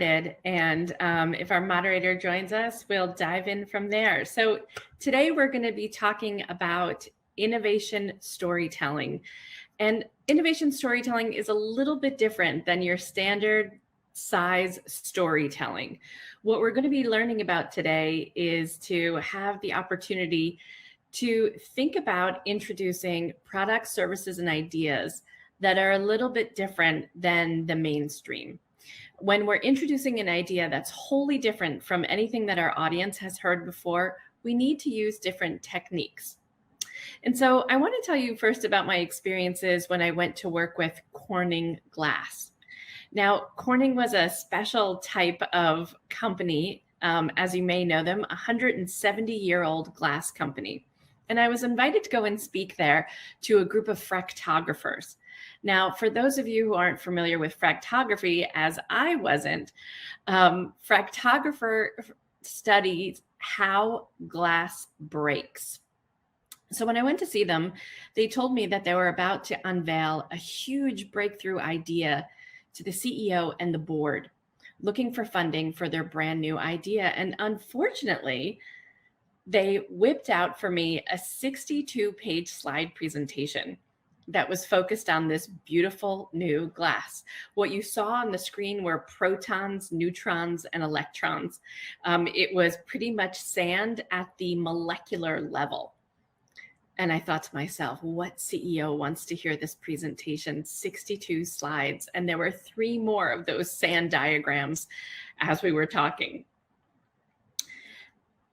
started, and if our moderator joins us, we'll dive in from there. So today we're going to be talking about innovation storytelling. And innovation storytelling is a little bit different than your standard size storytelling. What we're going to be learning about today is to have the opportunity to think about introducing products, services, and ideas that are a little bit different than the mainstream. When we're introducing an idea that's wholly different from anything that our audience has heard before, we need to use different techniques. And so I want to tell you first about my experiences when I went to work with Corning Glass. Now, Corning was a special type of company, as you may know them, a 170-year-old glass company. And I was invited to go and speak there to a group of fractographers. Now, for those of you who aren't familiar with fractography, as I wasn't, fractographer studies how glass breaks. So when I went to see them, they told me that they were about to unveil a huge breakthrough idea to the CEO and the board, looking for funding for their brand new idea. And unfortunately, they whipped out for me a 62-page slide presentation that was focused on this beautiful new glass. What you saw on the screen were protons, neutrons, and electrons. It was pretty much sand at the molecular level. And I thought to myself, what CEO wants to hear this presentation? 62 slides. And there were 3 more of those sand diagrams as we were talking.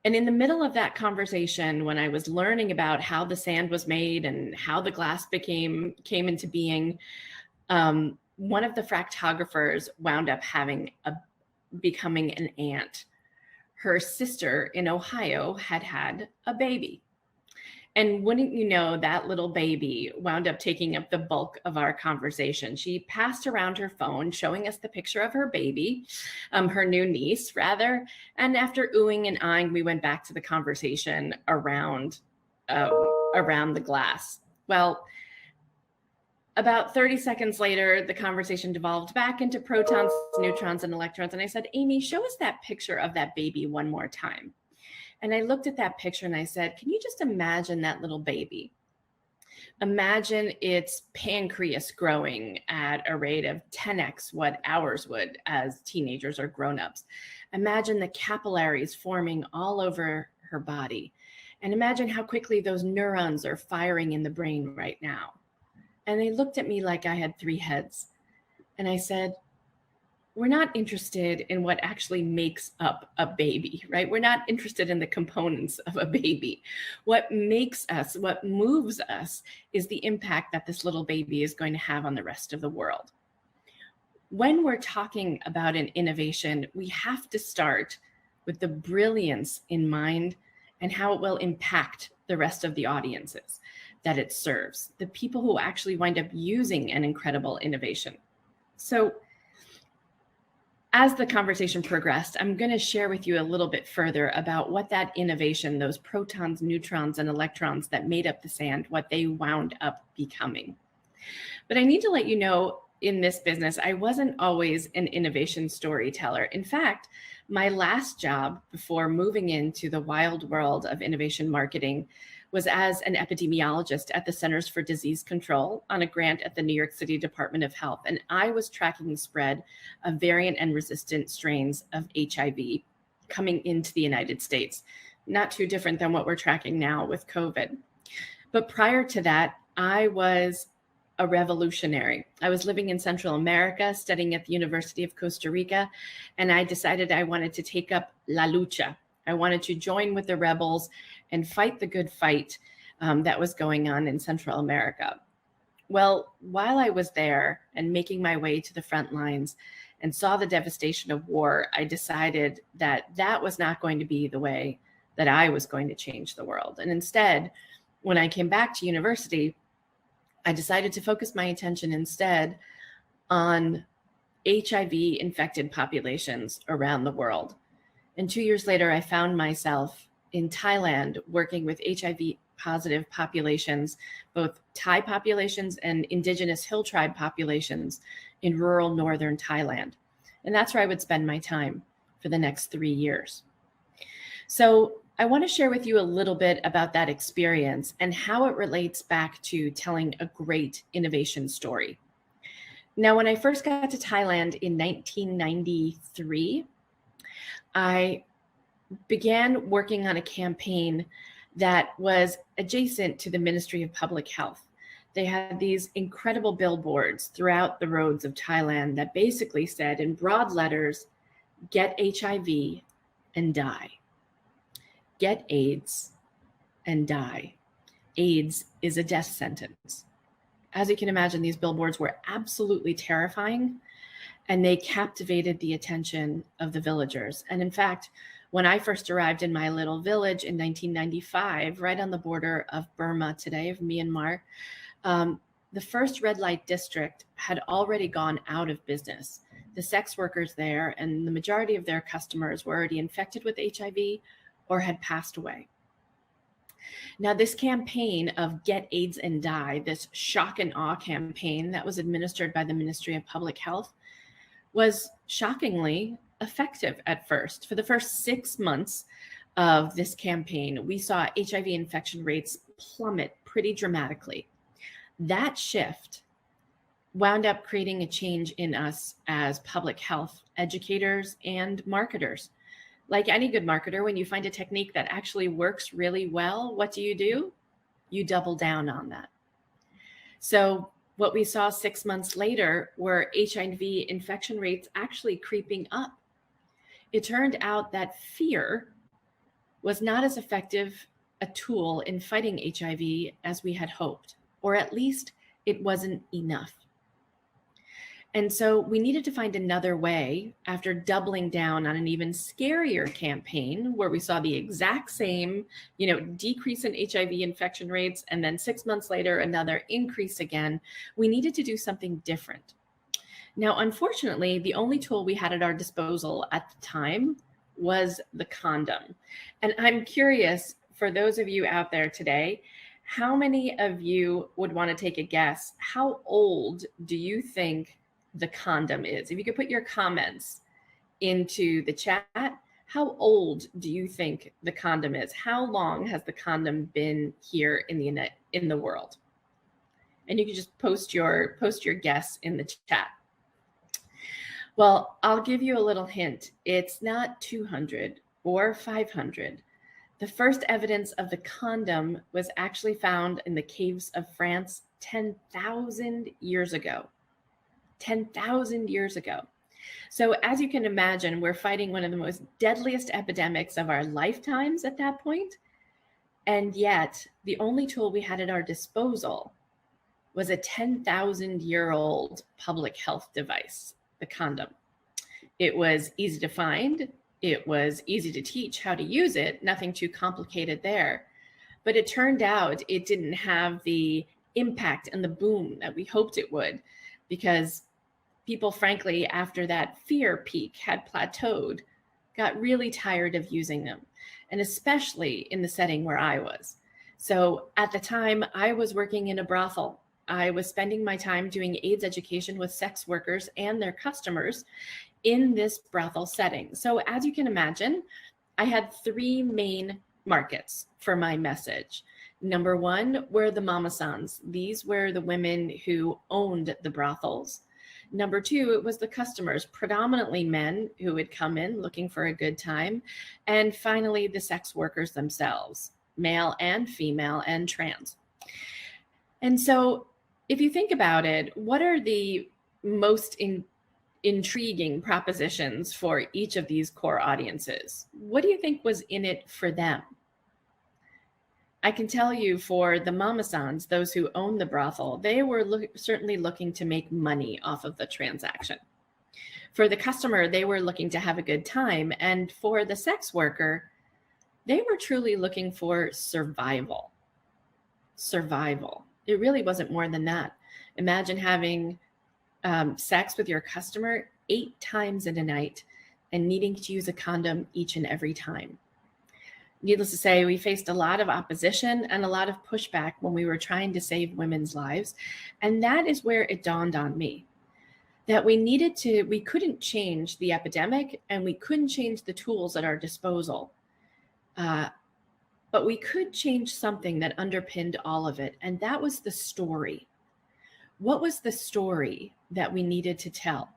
And in the middle of that conversation, when I was learning about how the sand was made and how the glass came into being, one of the fractographers wound up becoming an aunt. Her sister in Ohio had a baby. And wouldn't you know, that little baby wound up taking up the bulk of our conversation. She passed around her phone, showing us the picture of her baby, her new niece, rather. And after oohing and eyeing, we went back to the conversation around the glass. Well, about 30 seconds later, the conversation devolved back into protons, neutrons, and electrons. And I said, Amy, show us that picture of that baby one more time. And I looked at that picture and I said, can you just imagine that little baby? Imagine its pancreas growing at a rate of 10x what ours would as teenagers or grown-ups. Imagine the capillaries forming all over her body. And imagine how quickly those neurons are firing in the brain right now. And they looked at me like I had 3 heads. And I said, we're not interested in what actually makes up a baby, right? We're not interested in the components of a baby. What makes us, what moves us, is the impact that this little baby is going to have on the rest of the world. When we're talking about an innovation, we have to start with the brilliance in mind and how it will impact the rest of the audiences that it serves, the people who actually wind up using an incredible innovation. So, as the conversation progressed, I'm going to share with you a little bit further about what that innovation, those protons, neutrons, and electrons that made up the sand, what they wound up becoming. But I need to let you know, in this business, I wasn't always an innovation storyteller. In fact, my last job before moving into the wild world of innovation marketing was as an epidemiologist at the Centers for Disease Control on a grant at the New York City Department of Health. And I was tracking the spread of variant and resistant strains of HIV coming into the United States. Not too different than what we're tracking now with COVID. But prior to that, I was a revolutionary. I was living in Central America, studying at the University of Costa Rica, and I decided I wanted to take up la lucha. I wanted to join with the rebels and fight the good fight that was going on in Central America. Well, while I was there and making my way to the front lines and saw the devastation of war, I decided that that was not going to be the way that I was going to change the world. And instead, when I came back to university, I decided to focus my attention instead on HIV-infected populations around the world. And 2 years later, I found myself in Thailand working with HIV-positive populations, both Thai populations and indigenous hill tribe populations in rural northern Thailand. And that's where I would spend my time for the next 3 years. So I want to share with you a little bit about that experience and how it relates back to telling a great innovation story. Now, when I first got to Thailand in 1993, I began working on a campaign that was adjacent to the Ministry of Public Health. They had these incredible billboards throughout the roads of Thailand that basically said in broad letters, "Get HIV and die. Get AIDS and die. AIDS is a death sentence." As you can imagine, these billboards were absolutely terrifying, and they captivated the attention of the villagers. And in fact, when I first arrived in my little village in 1995, right on the border of Burma today, of Myanmar, the first red light district had already gone out of business. The sex workers there and the majority of their customers were already infected with HIV or had passed away. Now, this campaign of Get AIDS and Die, this shock and awe campaign that was administered by the Ministry of Public Health, was shockingly effective at first. For the first 6 months of this campaign, we saw HIV infection rates plummet pretty dramatically. That shift wound up creating a change in us as public health educators and marketers. Like any good marketer, when you find a technique that actually works really well, what do? You double down on that. So what we saw 6 months later were HIV infection rates actually creeping up. It turned out that fear was not as effective a tool in fighting HIV as we had hoped, or at least it wasn't enough. And so we needed to find another way after doubling down on an even scarier campaign where we saw the exact same, decrease in HIV infection rates. And then 6 months later, another increase again. We needed to do something different. Now, unfortunately, the only tool we had at our disposal at the time was the condom. And I'm curious, for those of you out there today, how many of you would want to take a guess? How old do you think the condom is? If you could put your comments into the chat, how old do you think the condom is? How long has the condom been here in the world? And you can just post your guess in the chat. Well, I'll give you a little hint. It's not 200 or 500. The first evidence of the condom was actually found in the caves of France 10,000 years ago. 10,000 years ago. So as you can imagine, we're fighting one of the most deadliest epidemics of our lifetimes at that point. And yet the only tool we had at our disposal was a 10,000-year-old public health device, the condom. It was easy to find. It was easy to teach how to use it, nothing too complicated there. But it turned out it didn't have the impact and the boom that we hoped it would, because people, frankly, after that fear peak had plateaued, got really tired of using them, and especially in the setting where I was. So at the time, I was working in a brothel. I was spending my time doing AIDS education with sex workers and their customers in this brothel setting. So as you can imagine, I had 3 main markets for my message. Number 1 were the mama-sans. These were the women who owned the brothels. Number 2, it was the customers, predominantly men who would come in looking for a good time. And finally, the sex workers themselves, male and female and trans. And so if you think about it, what are the most intriguing propositions for each of these core audiences? What do you think was in it for them? I can tell you, for the mama-sans, those who own the brothel, they were certainly looking to make money off of the transaction. For the customer, they were looking to have a good time. And for the sex worker, they were truly looking for survival. Survival. It really wasn't more than that. Imagine having sex with your customer 8 times in a night and needing to use a condom each and every time. Needless to say, we faced a lot of opposition and a lot of pushback when we were trying to save women's lives. And that is where it dawned on me that we couldn't change the epidemic and we couldn't change the tools at our disposal. But we could change something that underpinned all of it, and that was the story. What was the story that we needed to tell?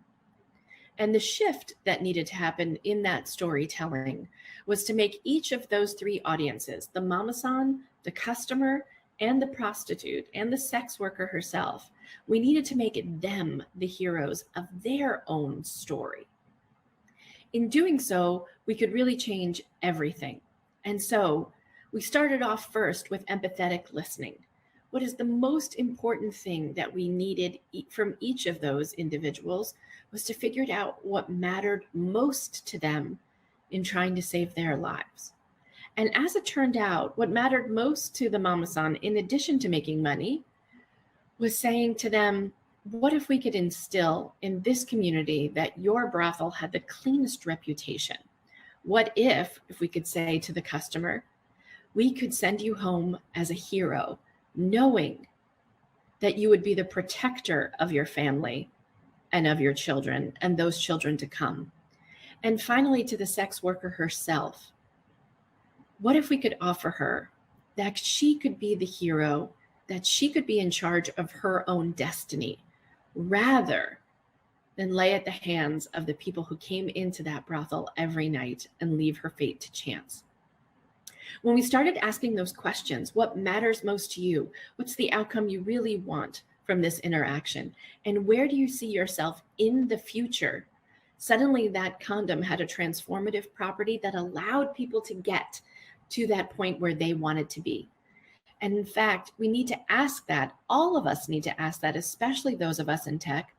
And the shift that needed to happen in that storytelling was to make each of those three audiences, the mama-san, the customer, and the prostitute, and the sex worker herself, we needed to make them the heroes of their own story. In doing so, we could really change everything. And so we started off first with empathetic listening. What is the most important thing that we needed from each of those individuals was to figure out what mattered most to them in trying to save their lives. And as it turned out, what mattered most to the mama-san, in addition to making money, was saying to them, what if we could instill in this community that your brothel had the cleanest reputation? What if we could say to the customer, we could send you home as a hero, knowing that you would be the protector of your family and of your children and those children to come. And finally, to the sex worker herself, what if we could offer her that she could be the hero, that she could be in charge of her own destiny, rather than lay at the hands of the people who came into that brothel every night and leave her fate to chance? When we started asking those questions, what matters most to you? What's the outcome you really want from this interaction? And where do you see yourself in the future? Suddenly that condom had a transformative property that allowed people to get to that point where they wanted to be. And in fact, we need to ask that. All of us need to ask that, especially those of us in tech.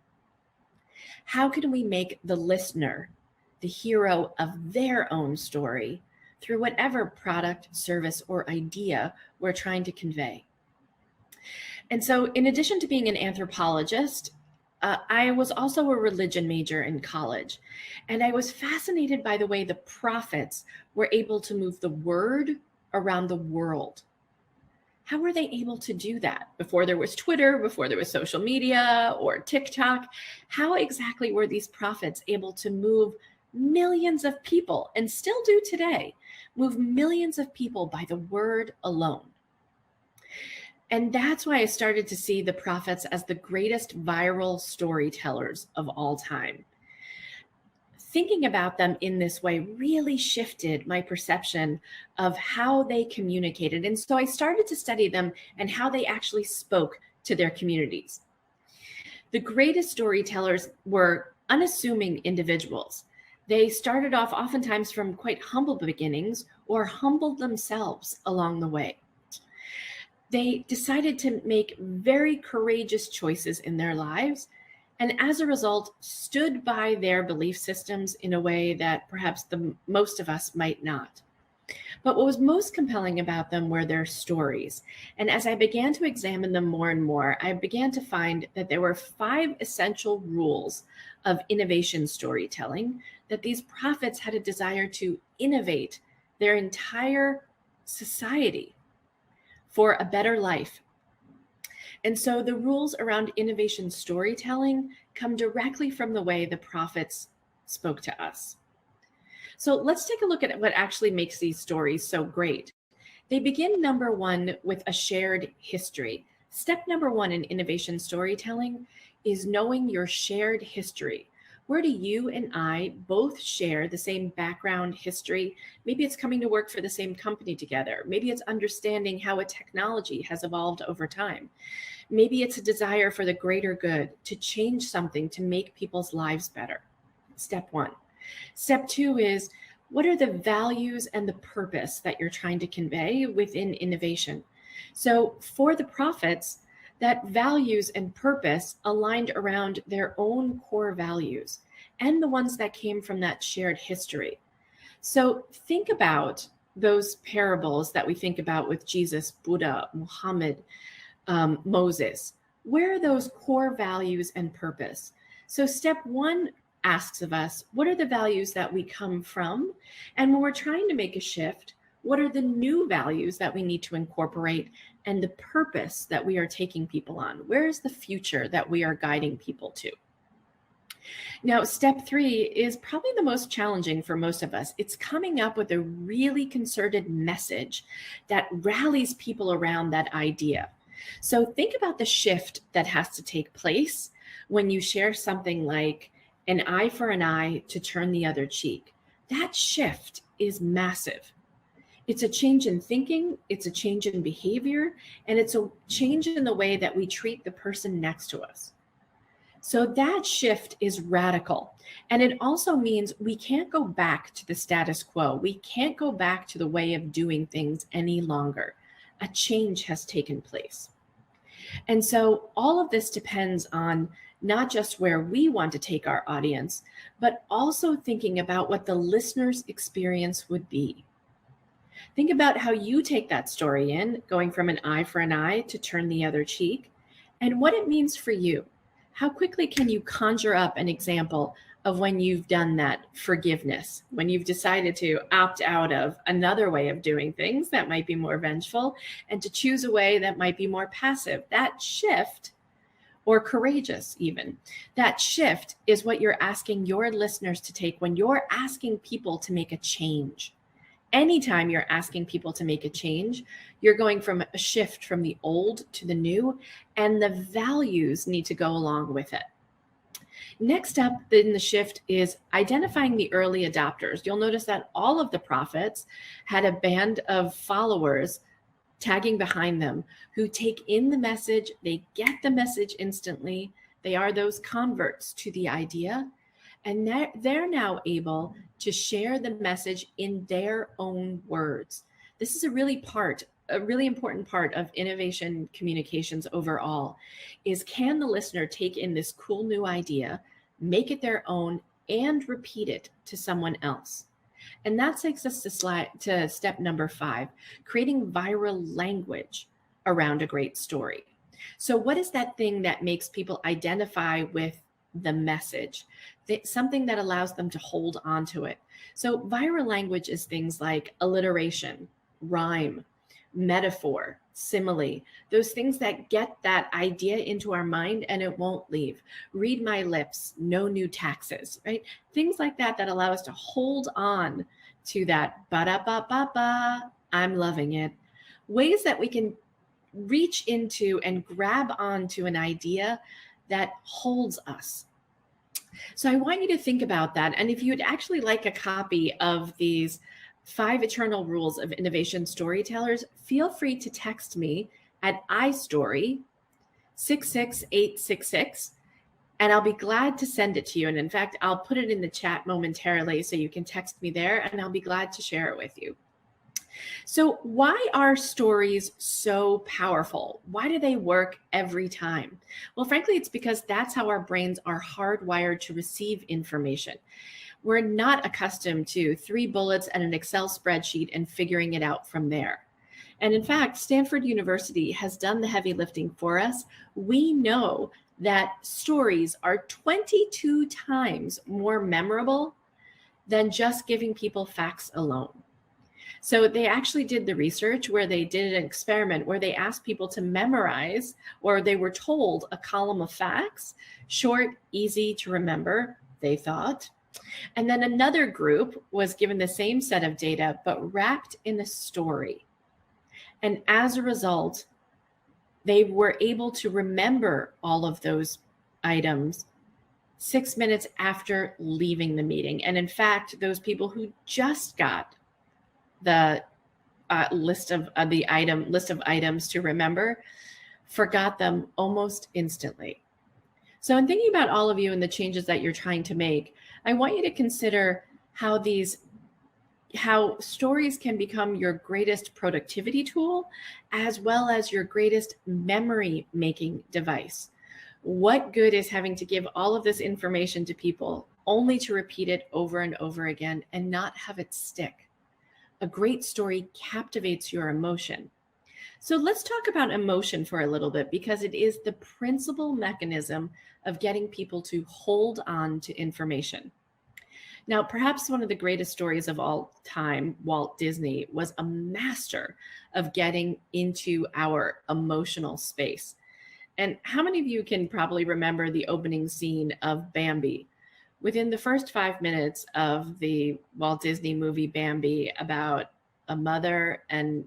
How can we make the listener the hero of their own story through whatever product, service, or idea we're trying to convey? And so in addition to being an anthropologist, I was also a religion major in college. And I was fascinated by the way the prophets were able to move the word around the world. How were they able to do that? Before there was Twitter, before there was social media or TikTok, how exactly were these prophets able to move millions of people, and still do today, move millions of people by the word alone? And that's why I started to see the prophets as the greatest viral storytellers of all time. Thinking about them in this way really shifted my perception of how they communicated. And so I started to study them and how they actually spoke to their communities. The greatest storytellers were unassuming individuals. They started off oftentimes from quite humble beginnings or humbled themselves along the way. They decided to make very courageous choices in their lives, and as a result, stood by their belief systems in a way that perhaps most of us might not. But what was most compelling about them were their stories. And as I began to examine them more and more, I began to find that there were 5 essential rules of innovation storytelling, that these prophets had a desire to innovate their entire society for a better life. And so the rules around innovation storytelling come directly from the way the prophets spoke to us. So let's take a look at what actually makes these stories so great. They begin, number 1, with a shared history. Step number 1 in innovation storytelling is knowing your shared history. Where do you and I both share the same background history? Maybe it's coming to work for the same company together. Maybe it's understanding how a technology has evolved over time. Maybe it's a desire for the greater good, to change something to make people's lives better. Step 1. Step 2 is, what are the values and the purpose that you're trying to convey within innovation? So for the prophets, that values and purpose aligned around their own core values and the ones that came from that shared history. So think about those parables that we think about with Jesus, Buddha, Muhammad, Moses. Where are those core values and purpose? So step 1 asks of us, what are the values that we come from? And when we're trying to make a shift, what are the new values that we need to incorporate and the purpose that we are taking people on? Where is the future that we are guiding people to? Now, step 3 is probably the most challenging for most of us. It's coming up with a really concerted message that rallies people around that idea. So think about the shift that has to take place when you share something like an eye for an eye to turn the other cheek. That shift is massive. It's a change in thinking, it's a change in behavior, and it's a change in the way that we treat the person next to us. So that shift is radical. And it also means we can't go back to the status quo. We can't go back to the way of doing things any longer. A change has taken place. And so all of this depends on not just where we want to take our audience, but also thinking about what the listener's experience would be. Think about how you take that story in, going from an eye for an eye to turn the other cheek, and what it means for you. How quickly can you conjure up an example of when you've done that forgiveness, when you've decided to opt out of another way of doing things that might be more vengeful and to choose a way that might be more passive? That shift, or courageous even, that shift is what you're asking your listeners to take when you're asking people to make a change. Anytime you're asking people to make a change, you're going from a shift from the old to the new, and the values need to go along with it. Next up in the shift is identifying the early adopters. You'll notice that all of the prophets had a band of followers tagging behind them who take in the message, they get the message instantly, they are those converts to the idea, and they're now able to share the message in their own words. This is a really important part of innovation communications overall, is can the listener take in this cool new idea, make it their own, and repeat it to someone else? And that takes us to step number 5, creating viral language around a great story. So what is that thing that makes people identify with the message? Something that allows them to hold on to it. So viral language is things like alliteration, rhyme, metaphor, simile, those things that get that idea into our mind and it won't leave. Read my lips, no new taxes, right? Things like that that allow us to hold on to that ba-da-ba-ba-ba, I'm loving it. Ways that we can reach into and grab onto an idea that holds us. So I want you to think about that. And if you'd actually like a copy of these 5 eternal rules of innovation storytellers, feel free to text me at iStory 66866, and I'll be glad to send it to you. And in fact, I'll put it in the chat momentarily so you can text me there, and I'll be glad to share it with you. So why are stories so powerful? Why do they work every time? Well, frankly, it's because that's how our brains are hardwired to receive information. We're not accustomed to 3 bullets and an Excel spreadsheet and figuring it out from there. And in fact, Stanford University has done the heavy lifting for us. We know that stories are 22 times more memorable than just giving people facts alone. So they actually did the research where they did an experiment where they asked people to memorize, or they were told a column of facts, short, easy to remember, they thought. And then another group was given the same set of data, but wrapped in a story. And as a result, they were able to remember all of those items 6 minutes after leaving the meeting. And in fact, those people who just got the list of items to remember forgot them almost instantly. So in thinking about all of you and the changes that you're trying to make, I want you to consider how stories can become your greatest productivity tool, as well as your greatest memory making device. What good is having to give all of this information to people only to repeat it over and over again and not have it stick? A great story captivates your emotion. So let's talk about emotion for a little bit, because it is the principal mechanism of getting people to hold on to information. Now, perhaps one of the greatest stories of all time, Walt Disney, was a master of getting into our emotional space. And how many of you can probably remember the opening scene of Bambi, Within the first 5 minutes of the Walt Disney movie Bambi, about a mother and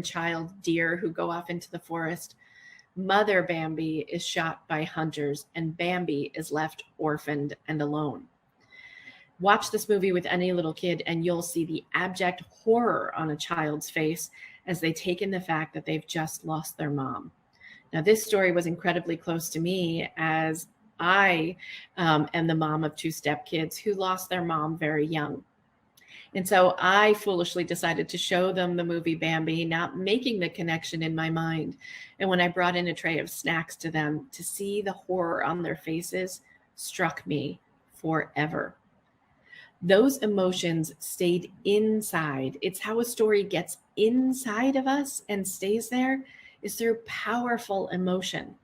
child deer who go off into the forest, Mother Bambi is shot by hunters and Bambi is left orphaned and alone. Watch this movie with any little kid and you'll see the abject horror on a child's face as they take in the fact that they've just lost their mom. Now, this story was incredibly close to me, as I am the mom of 2 stepkids who lost their mom very young. And so I foolishly decided to show them the movie Bambi, not making the connection in my mind. And when I brought in a tray of snacks to them, to see the horror on their faces struck me forever. Those emotions stayed inside. It's how a story gets inside of us and stays there, is through powerful emotion.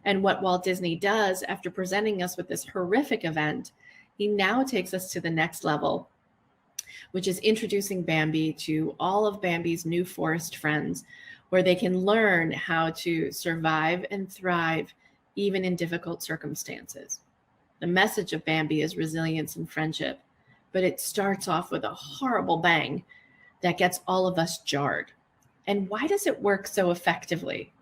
And what Walt Disney does after presenting us with this horrific event, he now takes us to the next level, which is introducing Bambi to all of Bambi's new forest friends, where they can learn how to survive and thrive even in difficult circumstances. The message of Bambi is resilience and friendship, but it starts off with a horrible bang that gets all of us jarred. And why does it work so effectively?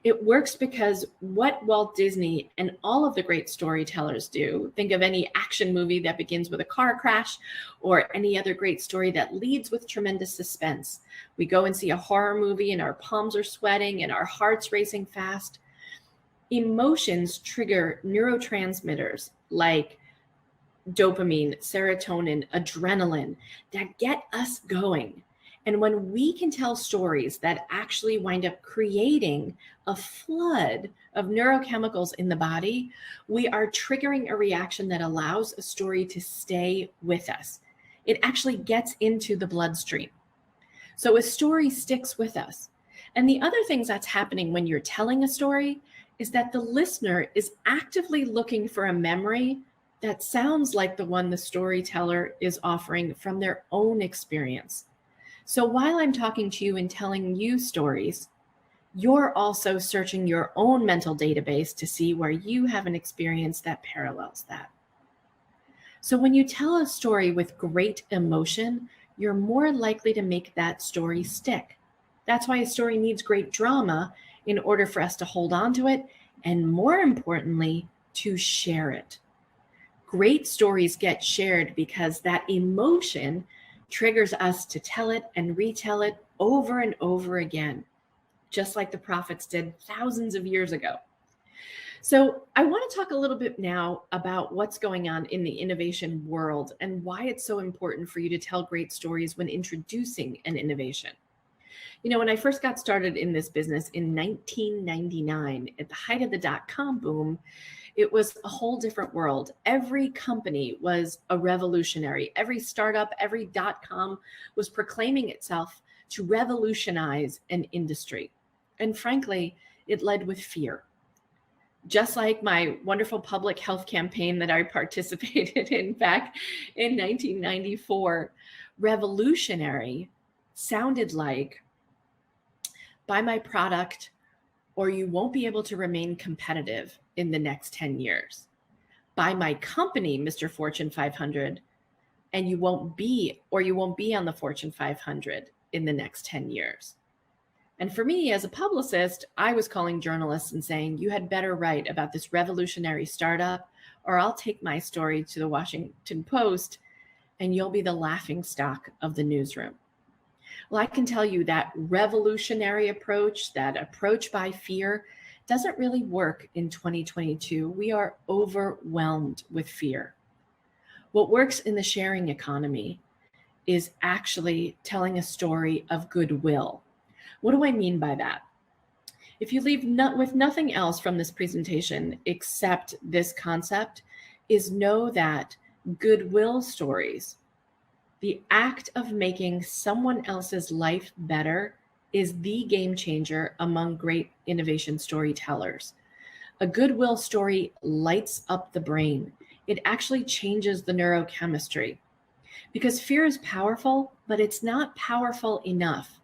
It works because what Walt Disney and all of the great storytellers do, think of any action movie that begins with a car crash or any other great story that leads with tremendous suspense. We go and see a horror movie and our palms are sweating and our heart's racing fast. Emotions trigger neurotransmitters like dopamine, serotonin, adrenaline that get us going. And when we can tell stories that actually wind up creating a flood of neurochemicals in the body, we are triggering a reaction that allows a story to stay with us. It actually gets into the bloodstream. So a story sticks with us. And the other things that's happening when you're telling a story is that the listener is actively looking for a memory that sounds like the one the storyteller is offering from their own experience. So while I'm talking to you and telling you stories, you're also searching your own mental database to see where you have an experience that parallels that. So when you tell a story with great emotion, you're more likely to make that story stick. That's why a story needs great drama in order for us to hold on to it, and more importantly, to share it. Great stories get shared because that emotion triggers us to tell it and retell it over and over again, just like the prophets did thousands of years ago. So I want to talk a little bit now about what's going on in the innovation world and why it's so important for you to tell great stories when introducing an innovation. You know, when I first got started in this business in 1999, at the height of the dot-com boom, it was a whole different world. Every company was a revolutionary. Every startup, every dot-com was proclaiming itself to revolutionize an industry. And frankly, it led with fear. Just like my wonderful public health campaign that I participated in back in 1994, revolutionary sounded like, buy my product or you won't be able to remain competitive in the next 10 years. Buy my company, Mr. Fortune 500, and you won't be on the Fortune 500 in the next 10 years. And for me, as a publicist, I was calling journalists and saying, you had better write about this revolutionary startup, or I'll take my story to the Washington Post and you'll be the laughingstock of the newsroom. Well, I can tell you that revolutionary approach, that approach by fear, doesn't really work in 2022. We are overwhelmed with fear. What works in the sharing economy is actually telling a story of goodwill. What do I mean by that? If you leave with nothing else from this presentation except this concept, is know that goodwill stories, the act of making someone else's life better, is the game changer among great innovation storytellers. A goodwill story lights up the brain. It actually changes the neurochemistry, because fear is powerful, but it's not powerful enough.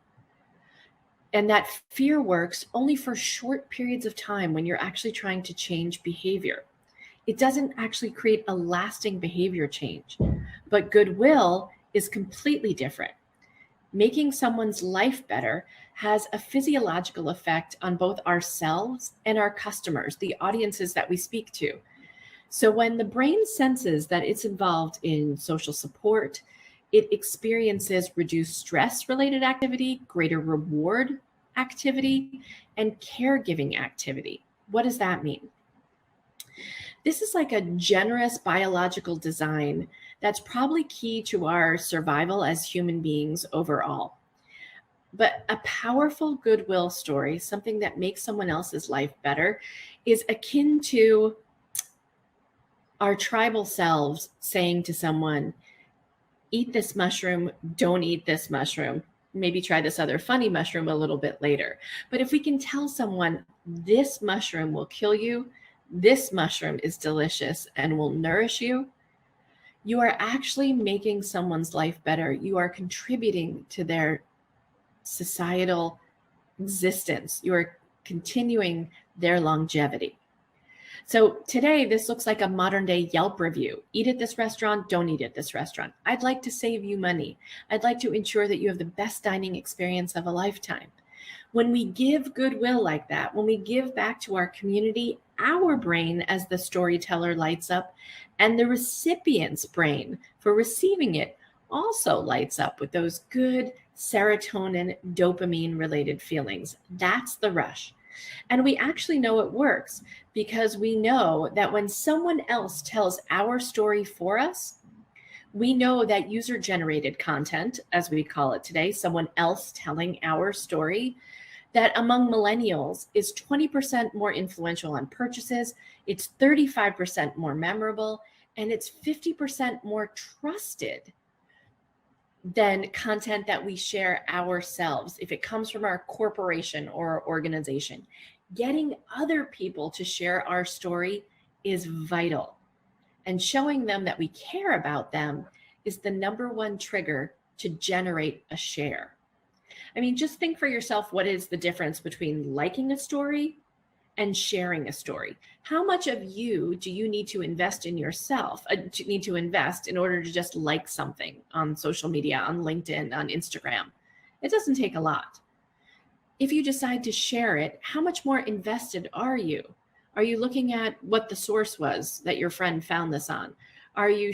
And that fear works only for short periods of time when you're actually trying to change behavior. It doesn't actually create a lasting behavior change. But goodwill is completely different. Making someone's life better has a physiological effect on both ourselves and our customers, the audiences that we speak to. So when the brain senses that it's involved in social support, it experiences reduced stress-related activity, greater reward activity, and caregiving activity. What does that mean? This is like a generous biological design that's probably key to our survival as human beings overall. But a powerful goodwill story, something that makes someone else's life better, is akin to our tribal selves saying to someone, eat this mushroom, don't eat this mushroom. Maybe try this other funny mushroom a little bit later. But if we can tell someone this mushroom will kill you, this mushroom is delicious and will nourish you, you are actually making someone's life better. You are contributing to their societal existence. You are continuing their longevity. So today, this looks like a modern day Yelp review. Eat at this restaurant, don't eat at this restaurant. I'd like to save you money. I'd like to ensure that you have the best dining experience of a lifetime. When we give goodwill like that, when we give back to our community, our brain as the storyteller lights up, and the recipient's brain for receiving it also lights up with those good serotonin, dopamine related feelings. That's the rush. And we actually know it works because we know that when someone else tells our story for us, we know that user-generated content, as we call it today, someone else telling our story, that among millennials is 20% more influential on purchases, it's 35% more memorable, and it's 50% more trusted than content that we share ourselves if it comes from our corporation or our organization. Getting other people to share our story is vital, and showing them that we care about them is the number one trigger to generate a share. I mean, just think for yourself, what is the difference between liking a story and sharing a story? How much of you do you need to invest in yourself, need to invest in order to just like something on social media, on LinkedIn, on Instagram? It doesn't take a lot. If you decide to share it, how much more invested are you? Are you looking at what the source was that your friend found this on? Are you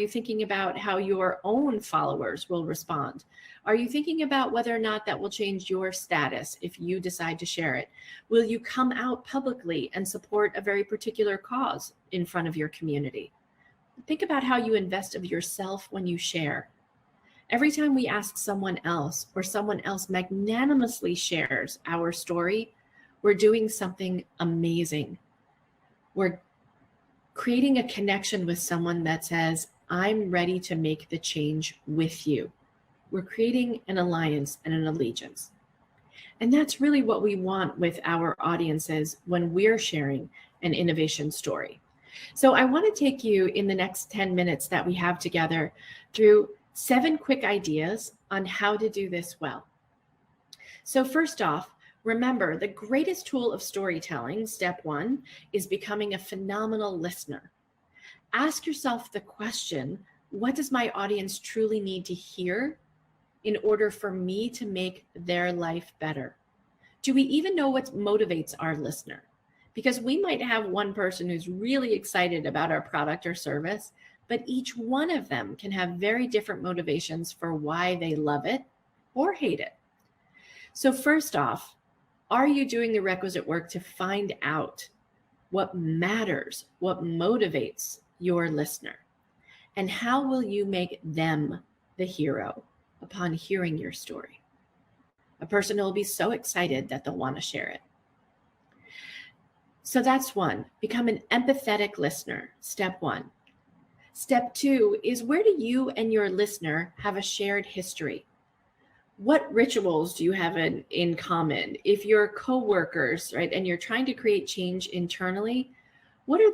thinking about how your own followers will respond? Are you thinking about whether or not that will change your status if you decide to share it? Will you come out publicly and support a very particular cause in front of your community? Think about how you invest of yourself when you share. Every time we ask someone else or someone else magnanimously shares our story, we're doing something amazing. We're creating a connection with someone that says, I'm ready to make the change with you. We're creating an alliance and an allegiance. And that's really what we want with our audiences when we're sharing an innovation story. So I want to take you in the next 10 minutes that we have together through 7 quick ideas on how to do this well. So first off, remember, the greatest tool of storytelling, step 1, is becoming a phenomenal listener. Ask yourself the question, what does my audience truly need to hear in order for me to make their life better? Do we even know what motivates our listener? Because we might have one person who's really excited about our product or service, but each one of them can have very different motivations for why they love it or hate it. So first off, are you doing the requisite work to find out what matters, what motivates your listener? And how will you make them the hero upon hearing your story? A person who will be so excited that they'll want to share it. So that's 1, become an empathetic listener, step 1. Step 2 is, where do you and your listener have a shared history? What rituals do you have in common? If you're coworkers, right, and you're trying to create change internally, what is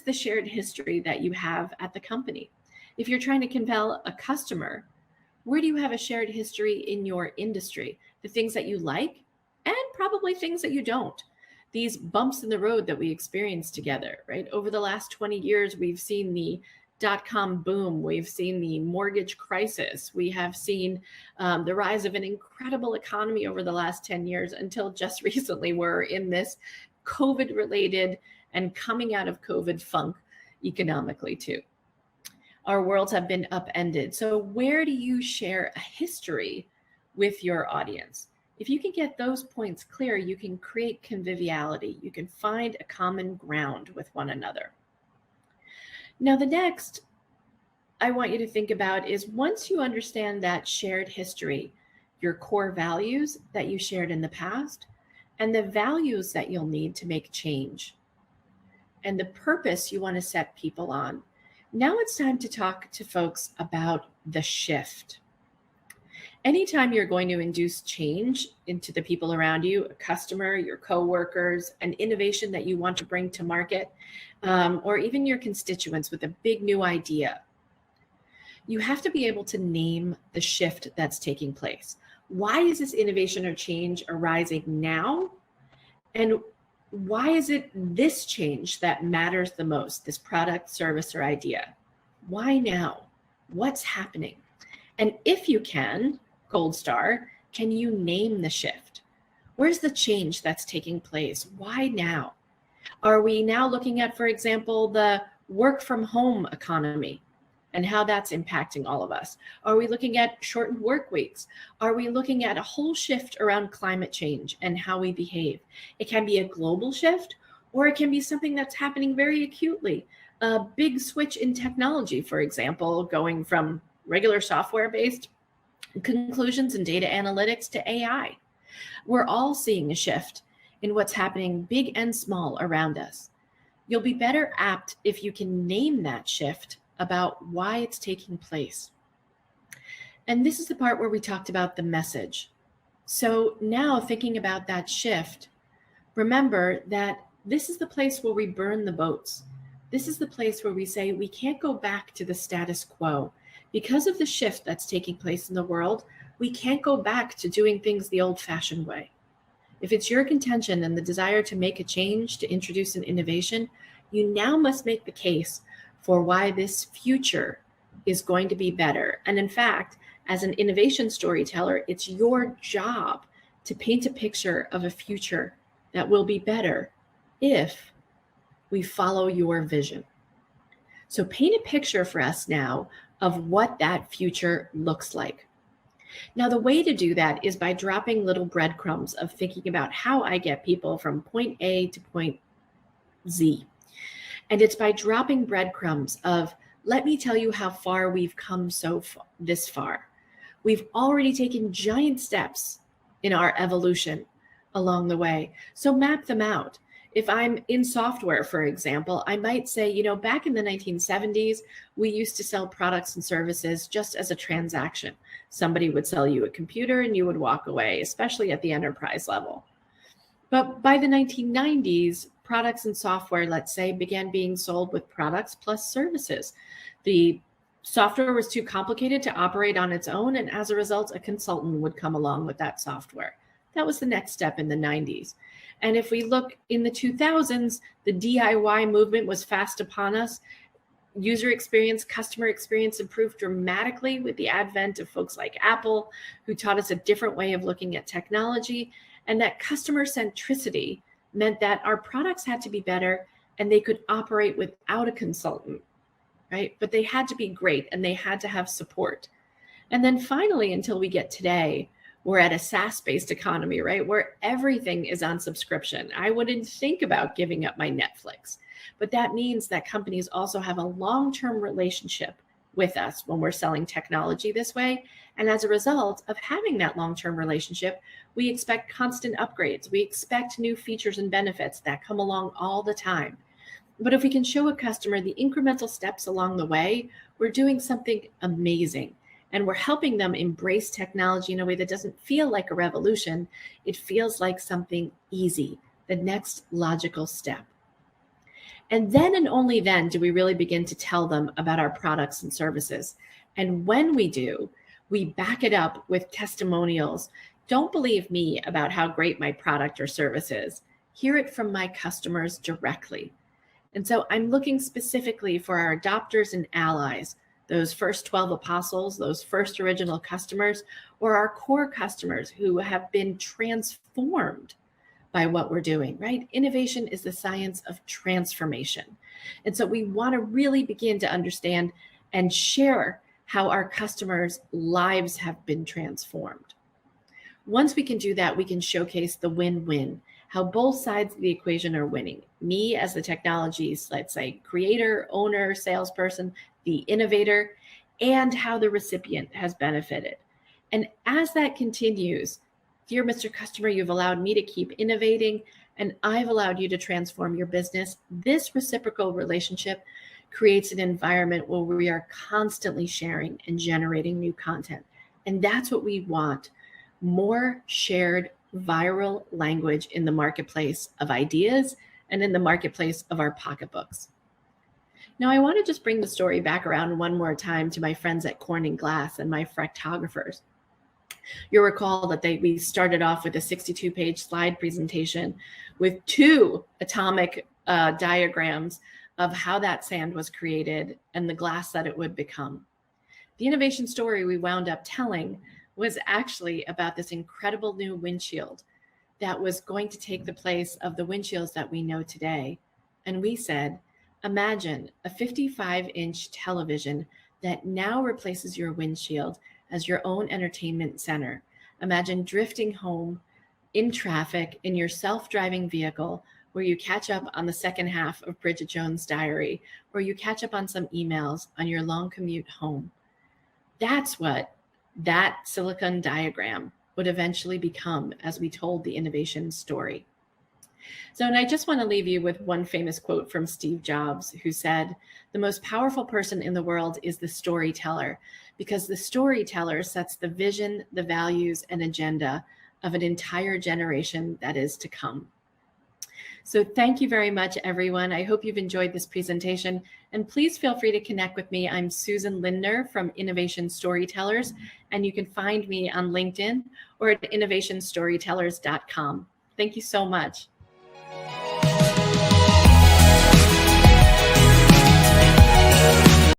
the shared history that you have at the company? If you're trying to compel a customer, where do you have a shared history in your industry? The things that you like and probably things that you don't. these bumps in the road that we experienced together, right? Over the last 20 years, we've seen the dot-com boom. We've seen the mortgage crisis. We have seen the rise of an incredible economy over the last 10 years until just recently we're in this COVID-related and coming out of COVID funk economically too. Our worlds have been upended. So where do you share a history with your audience? If you can get those points clear, you can create conviviality. You can find a common ground with one another. Now, the next I want you to think about is once you understand that shared history, your core values that you shared in the past, and the values that you'll need to make change, and the purpose you want to set people on. Now it's time to talk to folks about the shift. Anytime you're going to induce change into the people around you, a customer, your coworkers, an innovation that you want to bring to market, or even your constituents with a big new idea, you have to be able to name the shift that's taking place. Why is this innovation or change arising now? And why is it this change that matters the most, this product, service, or idea? Why now? What's happening? And if you can, gold star, can you name the shift? Where's the change that's taking place? Why now? Are we now looking at, for example, the work from home economy and how that's impacting all of us? Are we looking at shortened work weeks? Are we looking at a whole shift around climate change and how we behave? It can be a global shift, or it can be something that's happening very acutely. A big switch in technology, for example, going from regular software-based conclusions and data analytics to AI. We're all seeing a shift in what's happening big and small around us. You'll be better apt if you can name that shift about why it's taking place. And this is the part where we talked about the message. So now thinking about that shift, remember that this is the place where we burn the boats. This is the place where we say we can't go back to the status quo. Because of the shift that's taking place in the world, we can't go back to doing things the old-fashioned way. If it's your contention and the desire to make a change, to introduce an innovation, you now must make the case for why this future is going to be better. And in fact, as an innovation storyteller, it's your job to paint a picture of a future that will be better if we follow your vision. So paint a picture for us now of what that future looks like. Now, the way to do that is by dropping little breadcrumbs of thinking about how I get people from point A to point Z. And it's by dropping breadcrumbs of, let me tell you how far we've come this far. We've already taken giant steps in our evolution along the way. So map them out. If I'm in software, for example, I might say, back in the 1970s, we used to sell products and services just as a transaction. Somebody would sell you a computer and you would walk away, especially at the enterprise level. But by the 1990s, products and software, let's say, began being sold with products plus services. The software was too complicated to operate on its own, and as a result, a consultant would come along with that software. That was the next step in the 90s. And if we look in the 2000s, the DIY movement was fast upon us. User experience, customer experience improved dramatically with the advent of folks like Apple, who taught us a different way of looking at technology. And that customer centricity meant that our products had to be better and they could operate without a consultant, right? But they had to be great and they had to have support. And then finally, until we get today, we're at a SaaS-based economy, right? Where everything is on subscription. I wouldn't think about giving up my Netflix, but that means that companies also have a long-term relationship with us when we're selling technology this way. And as a result of having that long-term relationship, we expect constant upgrades. We expect new features and benefits that come along all the time. But if we can show a customer the incremental steps along the way, we're doing something amazing. And we're helping them embrace technology in a way that doesn't feel like a revolution. It feels like something easy, the next logical step. And then and only then do we really begin to tell them about our products and services. And when we do, we back it up with testimonials. Don't believe me about how great my product or service is. hear it from my customers directly. And so I'm looking specifically for our adopters and allies, those first 12 apostles, those first original customers, or our core customers who have been transformed by what we're doing, right? Innovation is the science of transformation. And so we want to really begin to understand and share how our customers' lives have been transformed. Once we can do that, we can showcase the win-win, how both sides of the equation are winning. Me as the technology's, let's say, creator, owner, salesperson, the innovator, and how the recipient has benefited. And as that continues, dear Mr. Customer, you've allowed me to keep innovating, and I've allowed you to transform your business. This reciprocal relationship creates an environment where we are constantly sharing and generating new content. And that's what we want. More shared viral language in the marketplace of ideas and in the marketplace of our pocketbooks. Now, I want to just bring the story back around one more time to my friends at Corning Glass and my fractographers. You'll recall that we started off with a 62-page slide presentation with 2 atomic diagrams of how that sand was created and the glass that it would become. The innovation story we wound up telling was actually about this incredible new windshield that was going to take the place of the windshields that we know today. And we said, imagine a 55-inch television that now replaces your windshield as your own entertainment center. Imagine drifting home in traffic in your self-driving vehicle where you catch up on the second half of Bridget Jones' Diary, or you catch up on some emails on your long commute home. That's what that silicon diagram would eventually become as we told the innovation story. So, and I just want to leave you with one famous quote from Steve Jobs, who said, "The most powerful person in the world is the storyteller, because the storyteller sets the vision, the values, and agenda of an entire generation that is to come." So thank you very much, everyone. I hope you've enjoyed this presentation, and please feel free to connect with me. I'm Susan Lindner from Innovation Storytellers, and you can find me on LinkedIn or at innovationstorytellers.com. Thank you so much.